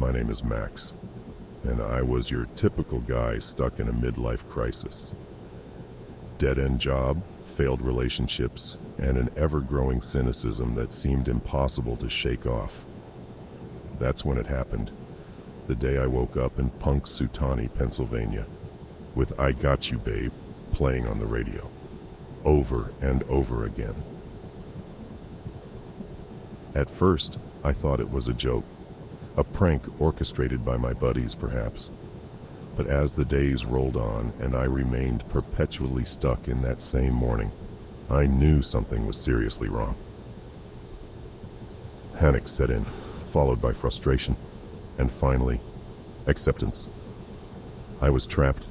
My name is Max, and I was your typical guy stuck in a midlife crisis. Dead-end job, failed relationships, and an ever-growing cynicism that seemed impossible to shake off. That's when it happened, the day I woke up in Punxsutawney, Pennsylvania, with "I Got You, Babe" playing on the radio, over and over again. At first, I thought it was a joke, a prank orchestrated by my buddies perhaps. But as the days rolled on and I remained perpetually stuck in that same morning, I knew something was seriously wrong. Panic set in, followed by frustration, and finally, acceptance. I was trapped,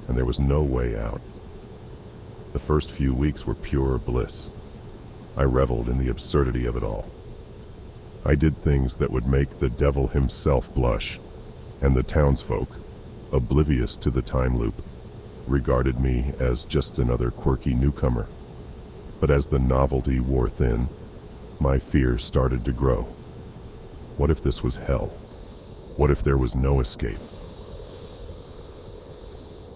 and there was no way out. The first few weeks were pure bliss. I reveled in the absurdity of it all. I did things that would make the devil himself blush, and the townsfolk, oblivious to the time loop, regarded me as just another quirky newcomer. But as the novelty wore thin, my fear started to grow. What if this was hell? What if there was no escape?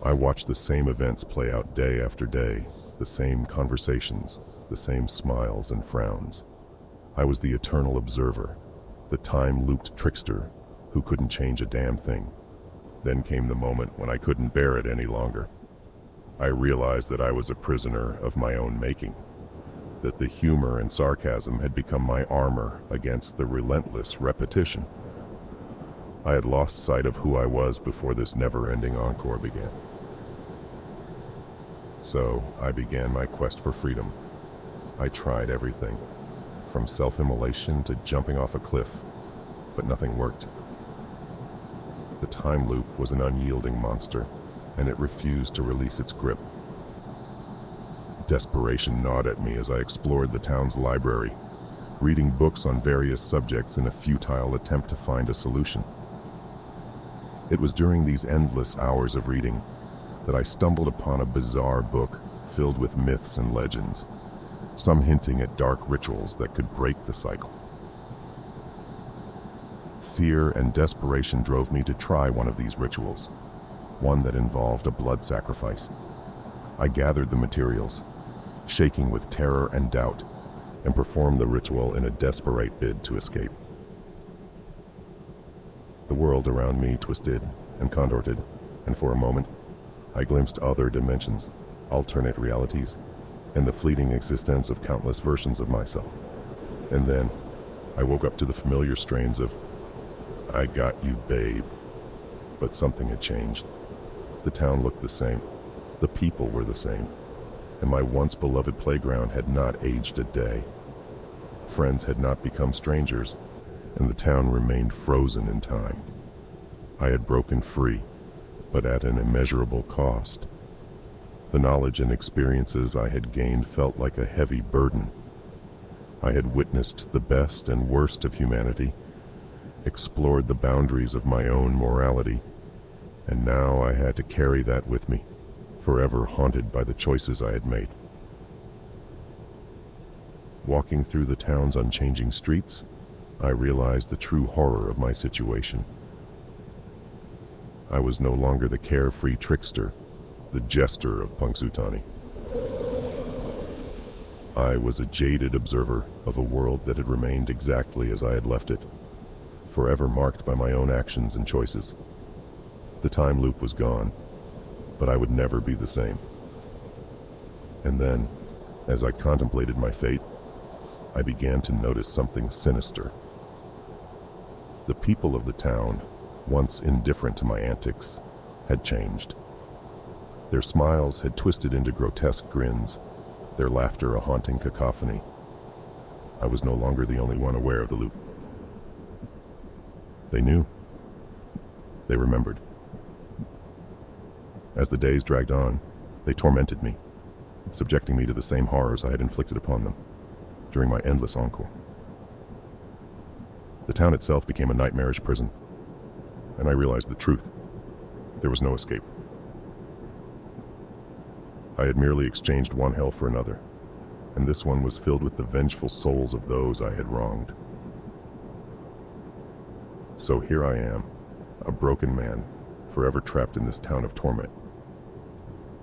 I watched the same events play out day after day, the same conversations, the same smiles and frowns. I was the eternal observer, the time-looped trickster who couldn't change a damn thing. Then came the moment when I couldn't bear it any longer. I realized that I was a prisoner of my own making, that the humor and sarcasm had become my armor against the relentless repetition. I had lost sight of who I was before this never-ending encore began. So I began my quest for freedom. I tried everything, from self-immolation to jumping off a cliff, but nothing worked. The time loop was an unyielding monster, and it refused to release its grip. Desperation gnawed at me as I explored the town's library, reading books on various subjects in a futile attempt to find a solution. It was during these endless hours of reading that I stumbled upon a bizarre book filled with myths and legends, some hinting at dark rituals that could break the cycle. Fear and desperation drove me to try one of these rituals, one that involved a blood sacrifice. I gathered the materials, shaking with terror and doubt, and performed the ritual in a desperate bid to escape. The world around me twisted and contorted, and for a moment, I glimpsed other dimensions, alternate realities, and the fleeting existence of countless versions of myself. And then, I woke up to the familiar strains of "I Got You, Babe." But something had changed. The town looked the same. The people were the same. And my once beloved playground had not aged a day. Friends had not become strangers, and the town remained frozen in time. I had broken free, but at an immeasurable cost. The knowledge and experiences I had gained felt like a heavy burden. I had witnessed the best and worst of humanity, explored the boundaries of my own morality, and now I had to carry that with me, forever haunted by the choices I had made. Walking through the town's unchanging streets, I realized the true horror of my situation. I was no longer the carefree trickster, the jester of Punxsutawney. I was a jaded observer of a world that had remained exactly as I had left it, forever marked by my own actions and choices. The time loop was gone, but I would never be the same. And then, as I contemplated my fate, I began to notice something sinister. The people of the town, once indifferent to my antics, had changed. Their smiles had twisted into grotesque grins, their laughter a haunting cacophony. I was no longer the only one aware of the loop. They knew. They remembered. As the days dragged on, they tormented me, subjecting me to the same horrors I had inflicted upon them during my endless encore. The town itself became a nightmarish prison, and I realized the truth. There was no escape. I had merely exchanged one hell for another, and this one was filled with the vengeful souls of those I had wronged. So here I am, a broken man, forever trapped in this town of torment.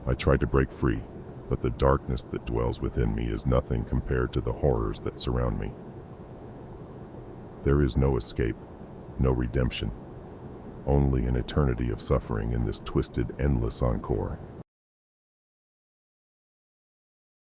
I tried to break free, but the darkness that dwells within me is nothing compared to the horrors that surround me. There is no escape, no redemption, only an eternity of suffering in this twisted, endless encore.